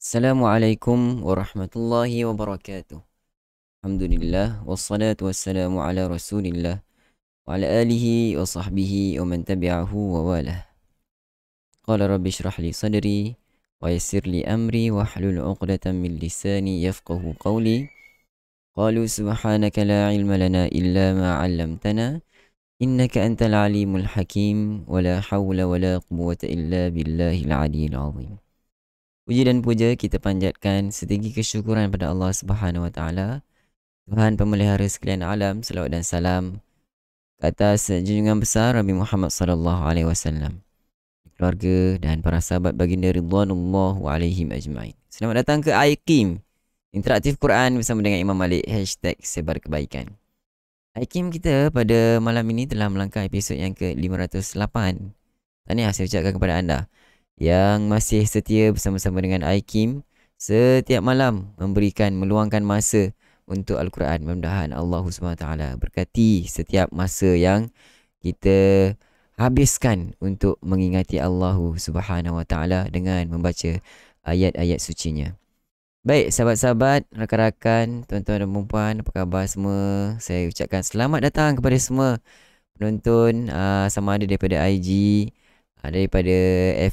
Assalamualaikum warahmatullahi wabarakatuh. Alhamdulillah wassalatu wassalamu ala Rasulillah wa ala alihi wa sahbihi wa man tabi'ahu wa walah. Qala rabbi shrah li sadri wa yassir li amri wa hlul 'uqdatam min lisani yafqahu qawli. Qalu subhanaka la ilma lana illa ma 'allamtana innaka antal alimul hakim wa la hawla wa la quwwata illa billahil aliyyil azim. Puji dan puja kita panjatkan setinggi kesyukuran pada Allah Subhanahu Wa Taala, Tuhan pemelihara sekalian alam. Selawat dan salam ke atas junjungan besar Nabi Muhammad sallallahu alaihi wasallam, keluarga dan para sahabat baginda ridwanullah alaihim ajmain. Selamat datang ke iKim Interaktif Quran bersama dengan Imam Malik #sebar kebaikan. iKim kita pada malam ini telah melangkah episod yang ke-508. Tahniah saya ucapkan kepada anda yang masih setia bersama-sama dengan iKim setiap malam meluangkan masa untuk Al-Quran. Mudah-mudahan Allah SWT berkati setiap masa yang kita habiskan untuk mengingati Allah SWT dengan membaca ayat-ayat sucinya. Baik, sahabat-sahabat, rakan-rakan, tuan-tuan dan puan-puan, apa khabar semua? Saya ucapkan selamat datang kepada semua penonton, sama ada daripada IG, daripada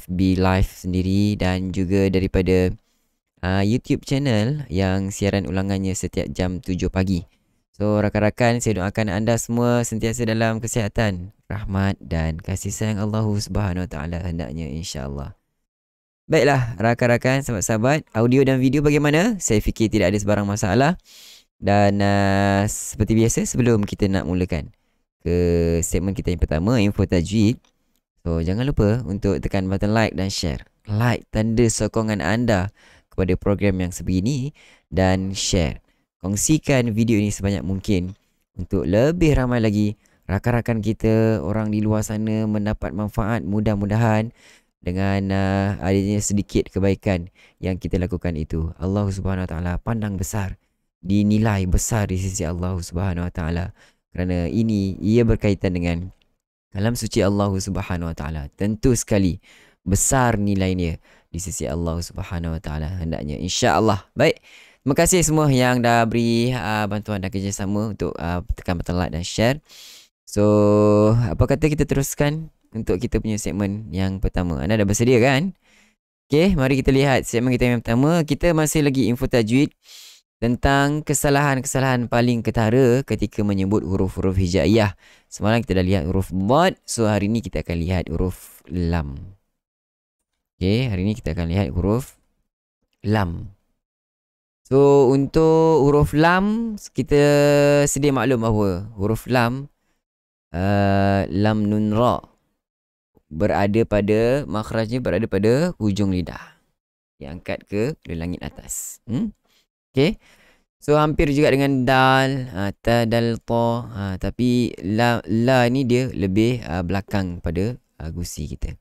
FB Live sendiri dan juga daripada YouTube channel yang siaran ulangannya setiap jam 7 pagi. So rakan-rakan, saya doakan anda semua sentiasa dalam kesihatan, rahmat dan kasih sayang Allah Subhanahu Wa Taala hendaknya, insya-Allah. Baiklah rakan-rakan, sahabat-sahabat, audio dan video bagaimana? Saya fikir tidak ada sebarang masalah. Dan seperti biasa, sebelum kita nak mulakan ke segmen kita yang pertama, info tajwid. So, jangan lupa untuk tekan button like dan share. Like tanda sokongan anda kepada program yang sebegini dan share. Kongsikan video ini sebanyak mungkin untuk lebih ramai lagi rakan-rakan kita, orang di luar sana mendapat manfaat mudah-mudahan dengan adanya sedikit kebaikan yang kita lakukan itu. Allah Subhanahu Wa Taala pandang besar, dinilai besar di sisi Allah Subhanahu Wa Taala, kerana ini ia berkaitan dengan kalam suci Allah Subhanahu Wa Taala. Tentu sekali besar nilainya di sisi Allah Subhanahu Wa Taala hendaknya, insya-Allah. Baik. Terima kasih semua yang dah beri bantuan dan kerjasama untuk tekan button like dan share. So, apa kata kita teruskan untuk kita punya segmen yang pertama. Anda dah bersedia kan? Okey, mari kita lihat segmen kita yang pertama. Kita masih lagi info tajwid tentang kesalahan-kesalahan paling ketara ketika menyebut huruf-huruf hijaiyah. Semalam kita dah lihat huruf dhad, so hari ni kita akan lihat huruf lam. Okey, hari ni kita akan lihat huruf lam. So untuk huruf lam, kita sedia maklum bahawa huruf lam, lam nun ra, berada pada makhrajnya, berada pada hujung lidah, diangkat ke langit atas. Okey. So hampir juga dengan dal, ta, dal, ta, tapi la ni dia lebih belakang pada gusi kita.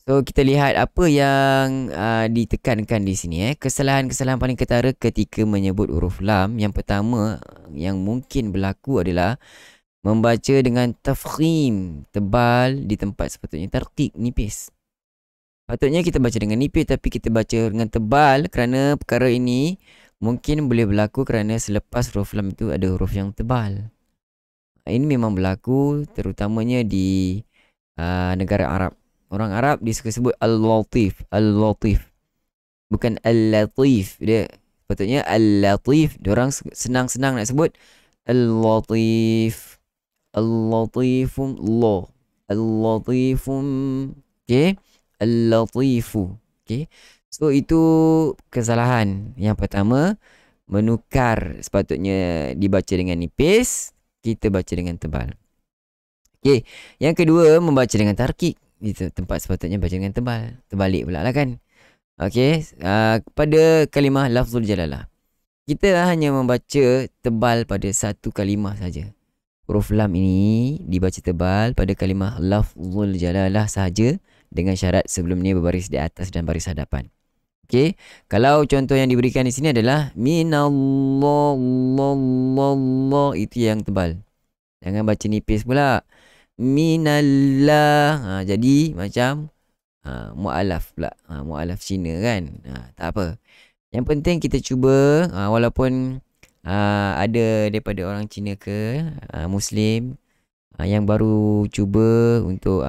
So kita lihat apa yang ditekankan di sini. Kesalahan-kesalahan paling ketara ketika menyebut huruf lam. Yang pertama yang mungkin berlaku adalah membaca dengan tafkhim, tebal di tempat sepatutnya tarqiq, nipis. Patutnya kita baca dengan nipis, tapi kita baca dengan tebal kerana perkara ini mungkin boleh berlaku kerana selepas huruf lam itu ada huruf yang tebal. Ini memang berlaku terutamanya di negara Arab. Orang Arab dia suka sebut al-latif, al-latif. Bukan al-latif. Dia patutnya al-latif. Diorang senang-senang nak sebut al-latif. Al-latifum la. Al-latifum. Okey. Al-latifu. Okey. So itu kesalahan. Yang pertama, menukar sepatutnya dibaca dengan nipis, kita baca dengan tebal. Okey. Yang kedua, membaca dengan tarqiq. Itu tempat sepatutnya baca dengan tebal. Terbalik pula lah kan. Okey. Pada kalimah lafzul jalalah, kita hanya membaca tebal pada satu kalimah saja. Huruf lam ini dibaca tebal pada kalimah lafzul jalalah sahaja, dengan syarat sebelum ni berbaris di atas dan baris hadapan. Okey, kalau contoh yang diberikan di sini adalah minallah, itu yang tebal. Jangan baca nipis pula. Minallah. Jadi macam Mu'alaf pula. Mu'alaf Cina kan. Tak apa. Yang penting kita cuba, walaupun ada daripada orang Cina ke Muslim yang baru cuba untuk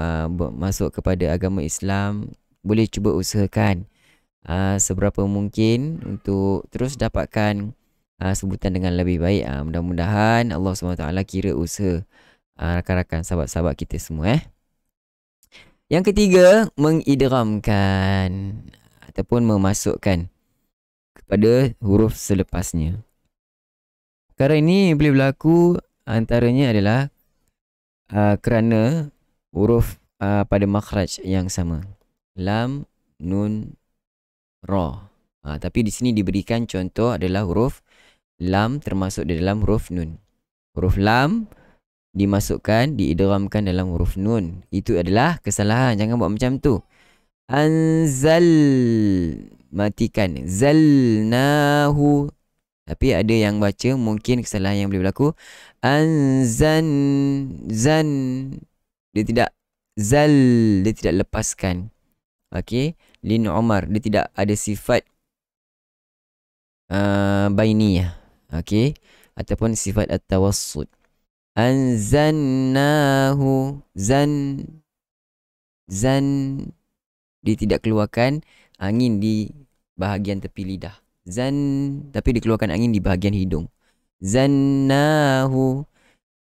masuk kepada agama Islam, boleh cuba usahakan seberapa mungkin untuk terus dapatkan sebutan dengan lebih baik. Mudah-mudahan Allah SWT kira usaha rakan-rakan sahabat-sahabat kita semua. Yang ketiga, mengidghamkan ataupun memasukkan kepada huruf selepasnya. Perkara ini boleh berlaku antaranya adalah kerana huruf pada makhraj yang sama. Lam, nun, ra. Tapi di sini diberikan contoh adalah huruf lam termasuk di dalam huruf nun. Huruf lam dimasukkan, diidghamkan dalam huruf nun. Itu adalah kesalahan. Jangan buat macam tu. Anzal, matikan. Zalnahu. Tapi ada yang baca, mungkin kesalahan yang boleh berlaku. Anzan, zan. Dia tidak zal, dia tidak lepaskan. Okey. Lin Umar, dia tidak ada sifat bainiyah. Okey. Ataupun sifat at-tawassut. Anzannahu, zan, zan. Dia tidak keluarkan angin di bahagian tepi lidah. Zan, tapi dikeluarkan angin di bahagian hidung. Zannahu,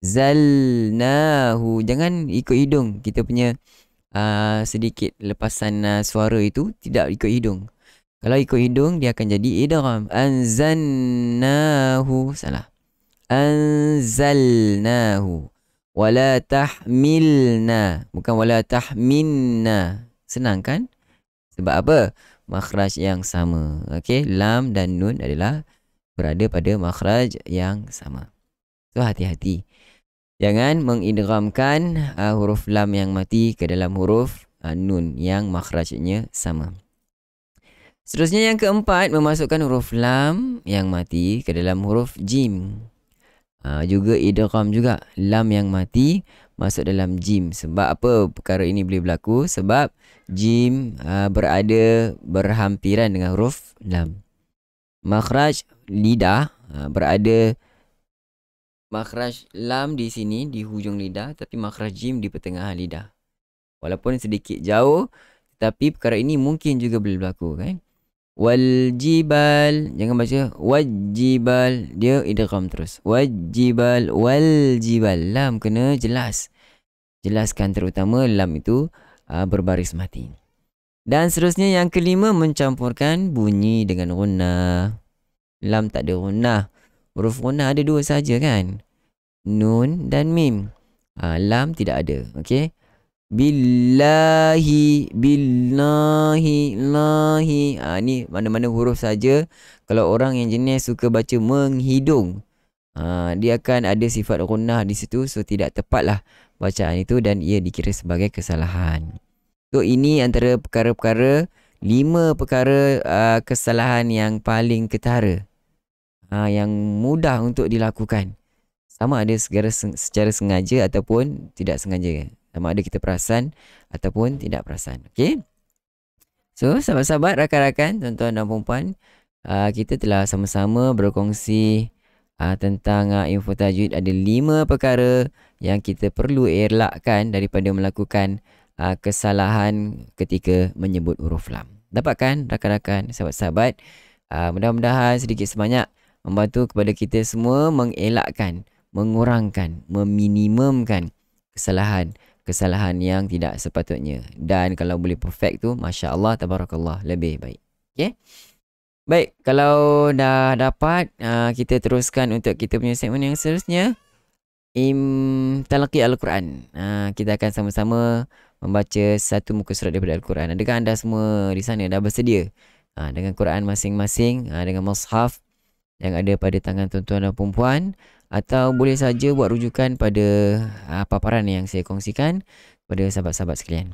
zalnahu. Jangan ikut hidung. Kita punya sedikit lepasan suara itu tidak ikut hidung. Kalau ikut hidung dia akan jadi idgham. Anzannahu, salah. Anzalnahu. Wala tahmilna, bukan wala tahminna. Senang kan? Sebab apa? Makhraj yang sama. Okey, lam dan nun adalah berada pada makhraj yang sama. So hati-hati. Jangan mengidghamkan huruf lam yang mati ke dalam huruf nun yang makhrajnya sama. Seterusnya yang keempat, memasukkan huruf lam yang mati ke dalam huruf jim. Juga idgham juga. Lam yang mati masuk dalam jim. Sebab apa perkara ini boleh berlaku? Sebab jim berada berhampiran dengan huruf lam. Makhraj lidah berada, makhraj lam di sini di hujung lidah, tapi makhraj jim di pertengahan lidah. Walaupun sedikit jauh, tetapi perkara ini mungkin juga boleh berlaku kan. Waljibal, jangan baca wajibal, dia idgham terus. Wajibal, waljibal, lam kena jelas. Jelaskan terutama lam itu berbaris mati. Dan seterusnya yang kelima, mencampurkan bunyi dengan gunnah. Lam tak ada gunnah. Huruf gunnah ada dua saja kan, nun dan mim. Lam tidak ada. Okey. Billahi, billahi, lahi. Ni mana-mana huruf saja. Kalau orang yang jenis suka baca menghidung, dia akan ada sifat gunnah di situ. So tidak tepatlah bacaan itu dan ia dikira sebagai kesalahan. So ini antara perkara-perkara, 5 perkara kesalahan yang paling ketara, yang mudah untuk dilakukan. Sama ada secara sengaja ataupun tidak sengaja. Sama ada kita perasan ataupun tidak perasan. Okey. So, sahabat-sahabat, rakan-rakan, tuan-tuan dan puan-puan, kita telah sama-sama berkongsi tentang info tajwid. Ada 5 perkara yang kita perlu elakkan daripada melakukan kesalahan ketika menyebut huruf lam. Dapatkan rakan-rakan, sahabat-sahabat? Mudah-mudahan sedikit sebanyak membantu kepada kita semua mengelakkan, mengurangkan, meminimumkan kesalahan yang tidak sepatutnya. Dan kalau boleh perfect tu, Masya Allah, Tabarakallah, lebih baik. Okay? Baik, kalau dah dapat, kita teruskan untuk kita punya segmen yang seterusnya. Talaqi Al-Quran. Kita akan sama-sama membaca satu muka surat daripada Al-Quran. Adakah anda semua di sana dah bersedia dengan Quran masing-masing, dengan mushaf yang ada pada tangan tuan-tuan dan perempuan? Atau boleh saja buat rujukan pada paparan yang saya kongsikan kepada sahabat-sahabat sekalian.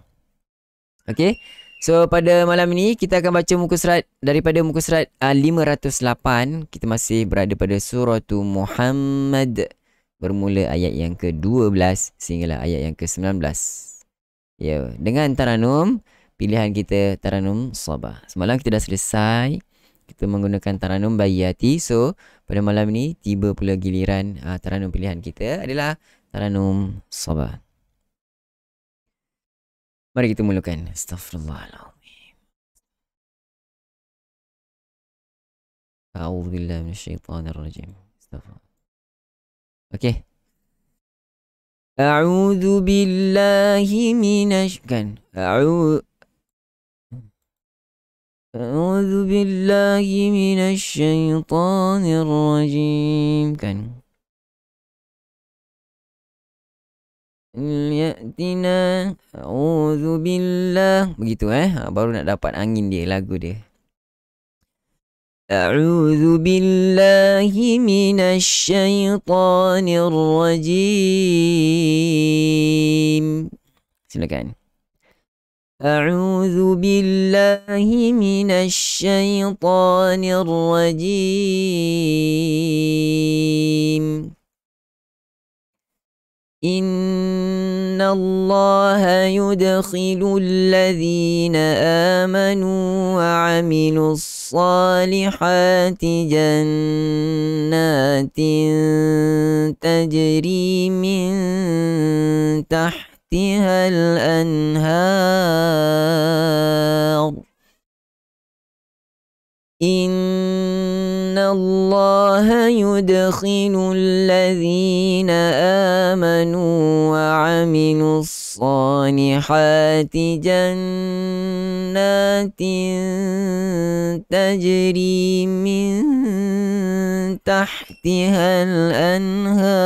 Okey. So pada malam ini kita akan baca muka surat daripada muka surat 508. Kita masih berada pada surah Muhammad, bermula ayat yang ke-12 sehinggalah ayat yang ke-19. Ya, dengan taranum pilihan kita Taranum Sabah. Semalam kita dah selesai. Kita menggunakan Taranum Bayyati. So, pada malam ni tiba pula giliran Taranum pilihan kita adalah Taranum Sabah. Mari kita mulakan. Astaghfirullahaladzim. A'udzubillahi minasyaitonirrajim. Astaghfirullah. Okey. A'udzu billahi A'udzu billahi minasyaitonir rajim kan. Yatina a'udzu billah begitu baru nak dapat angin dia lagu dia. A'udzu billahi minasyaitonir rajim. Silakan. A'udzu billahi minasyaitonir rajim. Innallaha yudkhilul ladzina amanu wa 'amilus salihati jannatin tajri min tahtihal anhar. Innallaha yudkhilul ladzina amanu wa 'amilus salihati jannatin tajri min tahtihal anhar.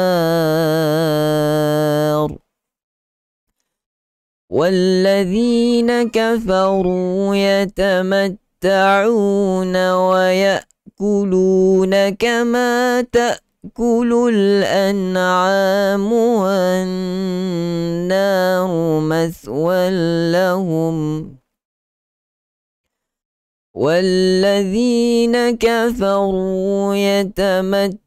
Walladzina kafaru يتمتعون ويأكلون كما تأكل الأنعام والنار مثوى لهم. والذين كفروا يتمتعون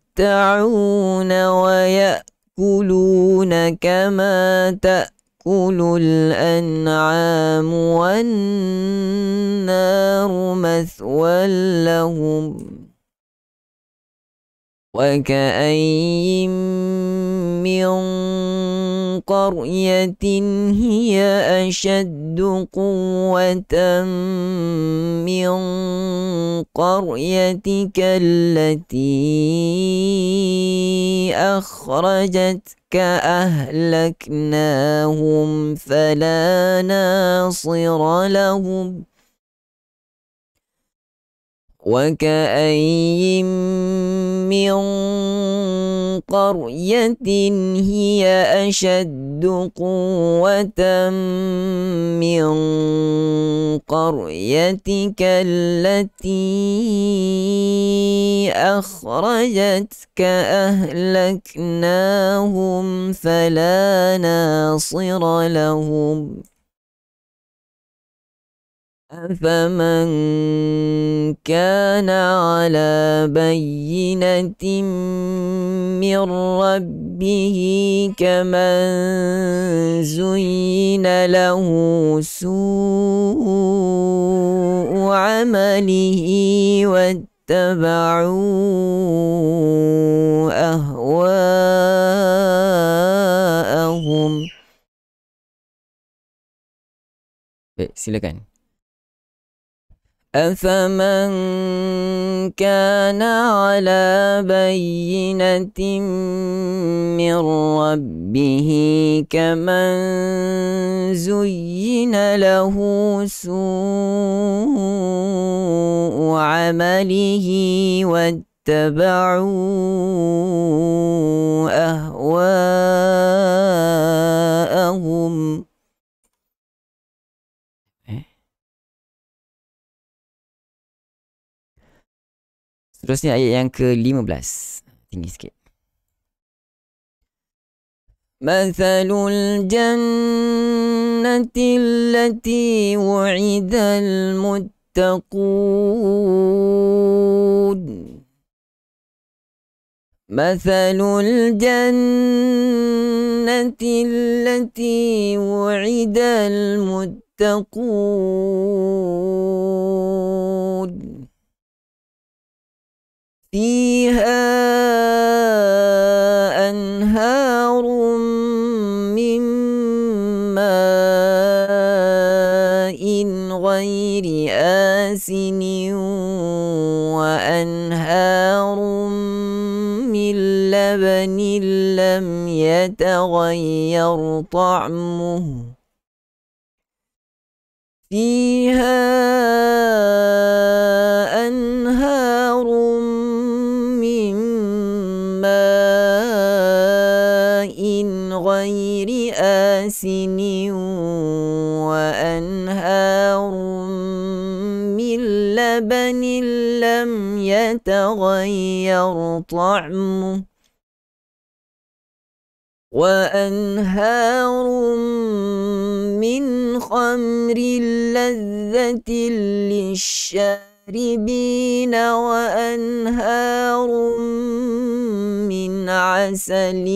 ويأكلون كما تأكل الأنعام والنار مثوى لهم. وكأين من قرية هي أشد قوة من قريتك التي أخرجتك أهلكناهم فلا ناصر لهم. وكأين من قرية هي أشد قوة من قريتك التي أخرجتك أهلكناهم فلا ناصر لهم. أفمن كان على بينة من ربه كمن زين له سوء عمله واتبعوا أهواءهم. Silakan. أفمن كان على بينة من ربه كمن زين له سوء عمله واتبعوا أهواءهم. Terusnya ayat yang ke-15. Tinggi sikit. Mathalul jannati allati wu'idal muttaqun. Mathalul jannati allati wu'idal muttaqun. يتقون فيها أنهار من ماء غير آسن وأنهار من لبن لم يتغير طعمه فيها أنهار من ماء غير آسن وأنهار من لبن لم يتغير طعمه وأنهار من خمر لذة للشاربين وأنهار من عسل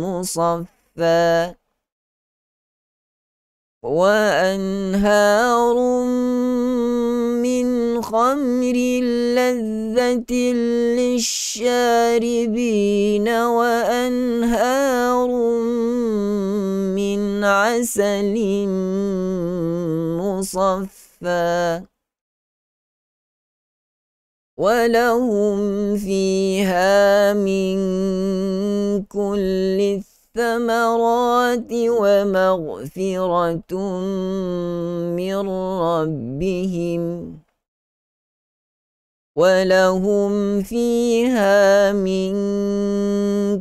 مصفى وأنهار من خمر لذة للشاربين وأنهار من عسل مصفى ولهم فيها من كل الثمرات ومغفرة من ربهم ولهم فيها من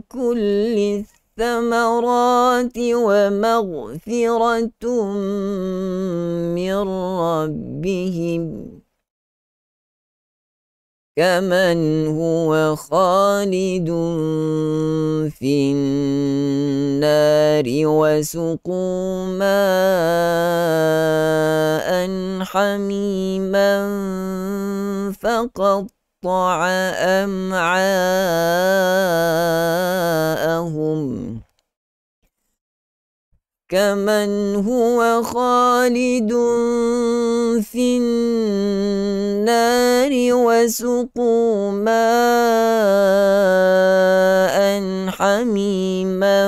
كل الثمرات ومغفرة من ربهم كمن هو خالد في النار وسقوا ماء حميما فقطع أمعاءهم كمن هو خالد في النار وسقوا ماء حميما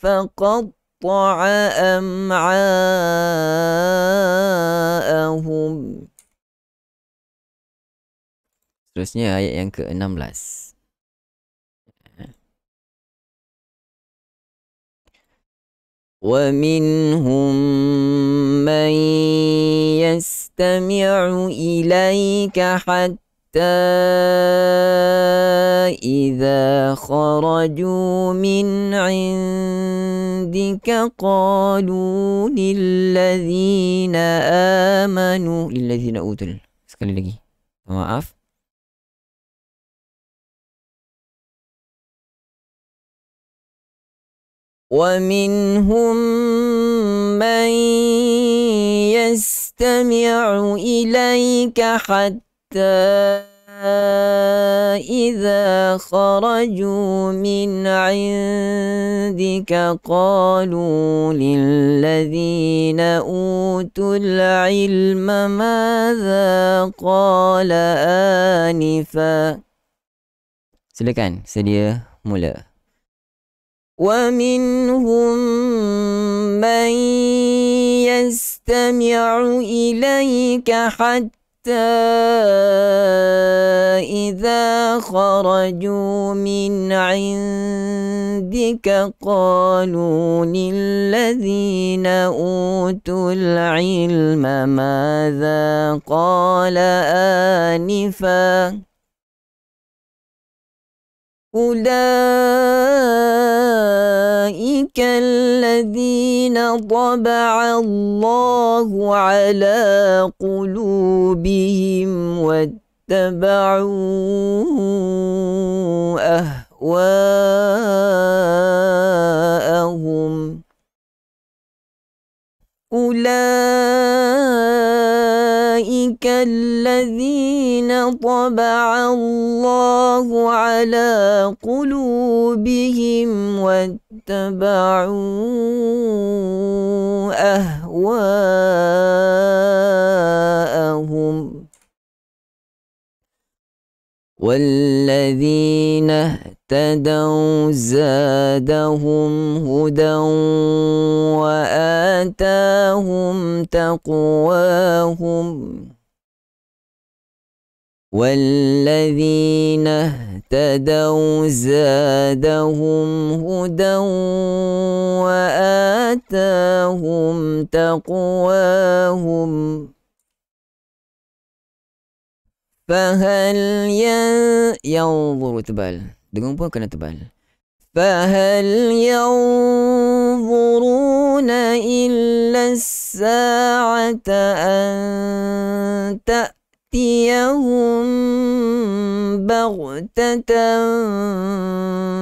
فقطع أمعاءهم. Seterusnya ayat yang ke-16. ومنهم من يستمع إليك حتى إذا خرجوا من عندك قالوا للذين أوتوا sekali lagi maaf ومنهم من يستمع إليك حتى إذا خرجوا من عندك قالوا للذين أوتوا العلم ماذا قال آنفا. Silakan, sedia mula. ومنهم من يستمع إليك حتى إذا خرجوا من عندك قالوا للذين أوتوا العلم ماذا قال آنفا أولئك الذين طبع الله على قلوبهم واتبعوا أهواءهم أولئك الذين طبع الله على قلوبهم واتبعوا واتبعوا أهواءهم والذين اهتدوا زادهم هدى وآتاهم تقواهم والذين اهتدوا زادهم هدى وآتاهم تقواهم فهل ينظر tebal dengung pun kena tebal فهل ينظرون إلا الساعة أن تأتيهم بغتة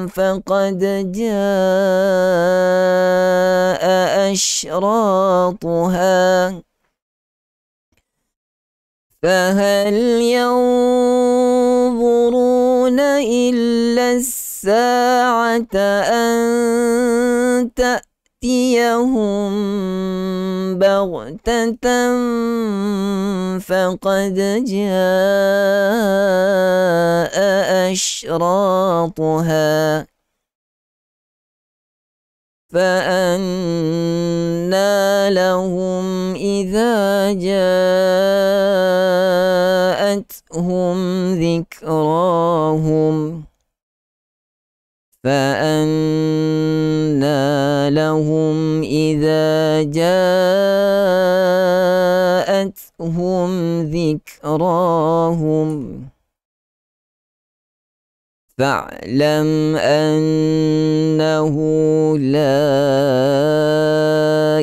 فقد جاء أشراطها فهل ينظرون إلا الساعة أن تأتيهم بغتة فقد جاء أشراطها فأنى لهم إذا جاءتهم ذكراهم فأنى لهم إذا جاءتهم ذكراهم فاعلم أنه لا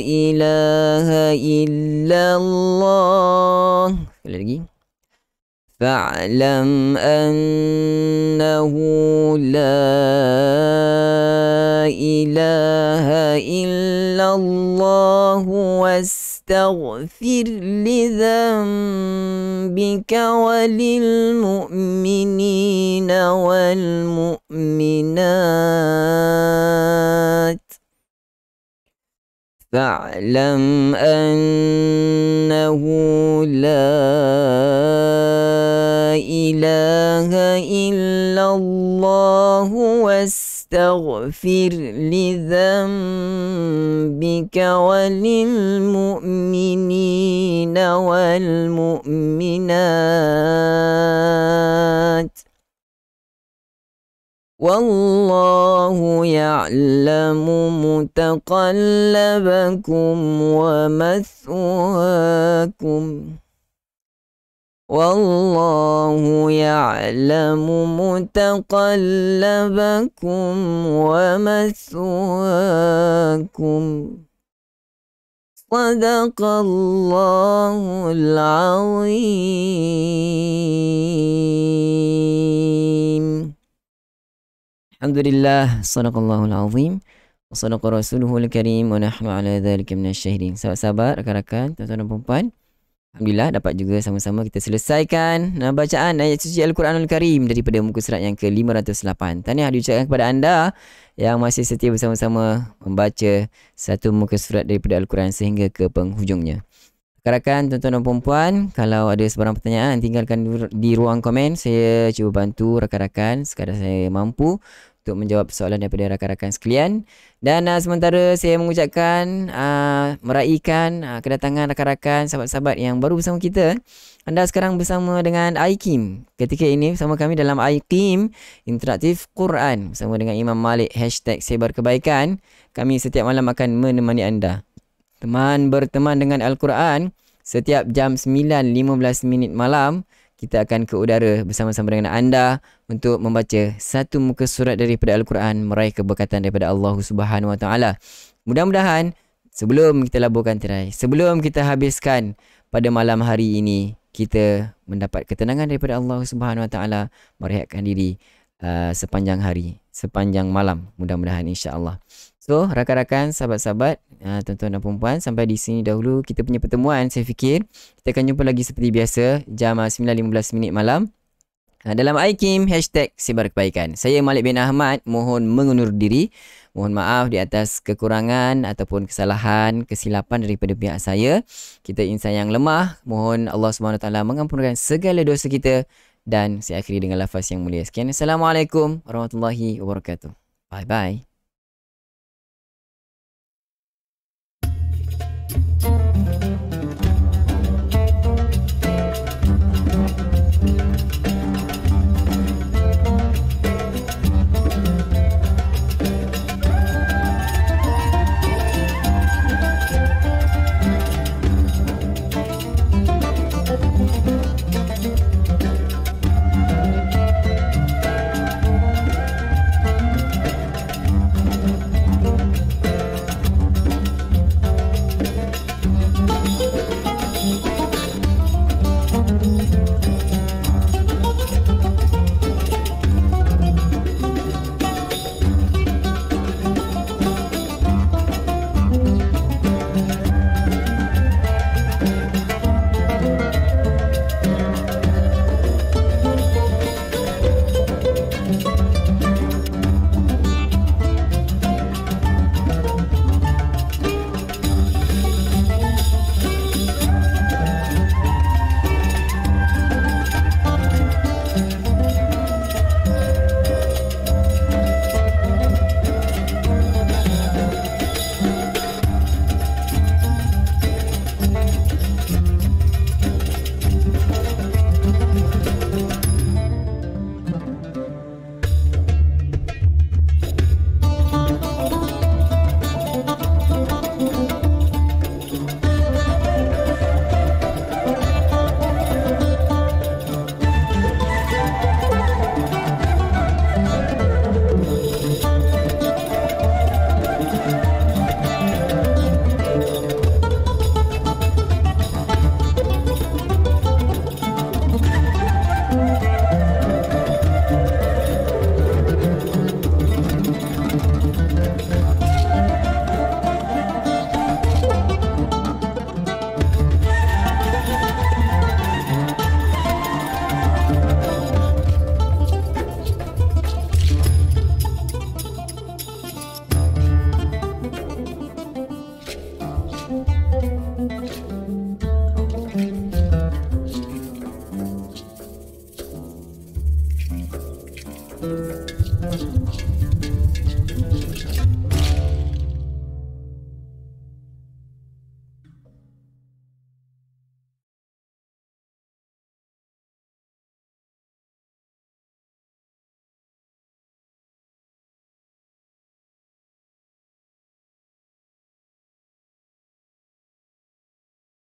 إله إلا الله فاعلم أنه لا إله إلا الله واستغفر لذنبك وللمؤمنين والمؤمنات فاعلم أنه لا إله إلا الله واستغفر لذنبك وللمؤمنين والمؤمنات والله يعلم متقلبكم ومثواكم والله يعلم متقلبكم ومثواكم صدق الله العظيم. Alhamdulillah, sadaqallahul azim wa sadaqa rasuluhul karim wa nahnu ala dhalika minasyahidin. Sahabat-sahabat, rakan-rakan, tuan-tuan dan puan-puan, alhamdulillah dapat juga sama-sama kita selesaikan bacaan ayat suci Al-Quranul Karim daripada muka surat yang ke-508. Tahniah diucapkan kepada anda yang masih setia bersama-sama membaca satu muka surat daripada Al-Quran sehingga ke penghujungnya. Rakan-rakan, tuan-tuan dan puan-puan, kalau ada sebarang pertanyaan tinggalkan di ruang komen. Saya cuba bantu rakan-rakan sekadar saya mampu untuk menjawab soalan daripada rakan-rakan sekalian. Dan sementara saya mengucapkan meraihkan kedatangan rakan-rakan sahabat-sahabat yang baru bersama kita. Anda sekarang bersama dengan IKIM. Ketika ini bersama kami dalam IKIM Interaktif Quran bersama dengan Imam Malik #Sebarkebaikan. Kami setiap malam akan menemani anda. Berteman dengan Al-Quran setiap jam 9.15 malam. Kita akan ke udara bersama-sama dengan anda untuk membaca satu muka surat daripada Al-Quran, meraih keberkatan daripada Allah Subhanahu Wa Taala. Mudah-mudahan sebelum kita laburkan tirai, sebelum kita habiskan pada malam hari ini, kita mendapat ketenangan daripada Allah Subhanahu Wa Taala, merehatkan diri sepanjang hari, sepanjang malam, mudah-mudahan insya-Allah. So, rakan-rakan, sahabat-sahabat, tuan-tuan dan puan-puan, sampai di sini dahulu kita punya pertemuan. Saya fikir kita akan jumpa lagi seperti biasa jam 9.15 malam. Dalam IKIM, #Sebar Kebaikan. Saya Malik bin Ahmad, mohon mengundur diri. Mohon maaf di atas kekurangan ataupun kesalahan, kesilapan daripada pihak saya. Kita insan yang lemah. Mohon Allah SWT mengampunkan segala dosa kita. Dan saya akhiri dengan lafaz yang mulia. Sekian. Assalamualaikum warahmatullahi wabarakatuh. Bye-bye.